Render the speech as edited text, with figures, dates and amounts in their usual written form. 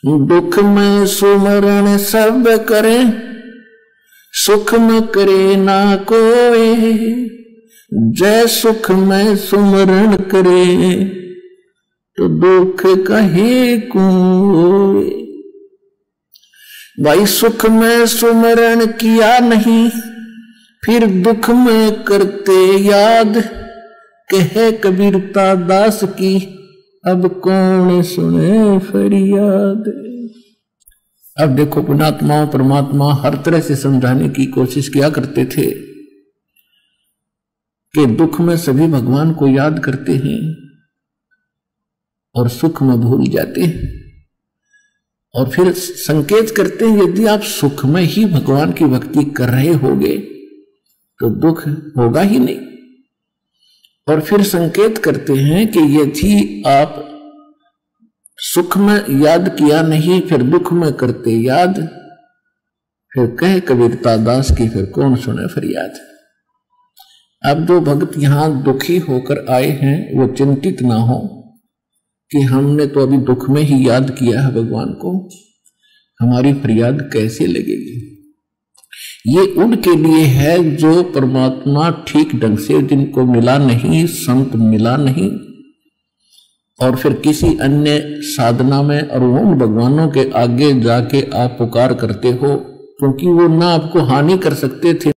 दुख में सुमरण सब करे, सुख में करे ना कोई। जय सुख में सुमरण करे, तो दुख कहे कोई। भाई सुख में सुमरण किया नहीं, फिर दुख में करते याद। कहे कबीरता दास की, अब कौन सुने फरियाद। अब देखो पुण्यात्माओं परमात्मा हर तरह से समझाने की कोशिश किया करते थे कि दुख में सभी भगवान को याद करते हैं और सुख में भूल जाते हैं। और फिर संकेत करते हैं यदि आप सुख में ही भगवान की भक्ति कर रहे होगे तो दुख होगा ही नहीं। और फिर संकेत करते हैं कि यदि आप सुख में याद किया नहीं, फिर दुख में करते याद। फिर कहे कबीरता दास की, फिर कौन सुने फरियाद। अब जो भक्त यहां दुखी होकर आए हैं वो चिंतित ना हो कि हमने तो अभी दुख में ही याद किया है भगवान को, हमारी फरियाद कैसे लगेगी। ये उनके लिए है जो परमात्मा ठीक ढंग से जिनको मिला नहीं, संत मिला नहीं, और फिर किसी अन्य साधना में और उन भगवानों के आगे जाके आप पुकार करते हो, क्योंकि वो ना आपको हानि कर सकते थे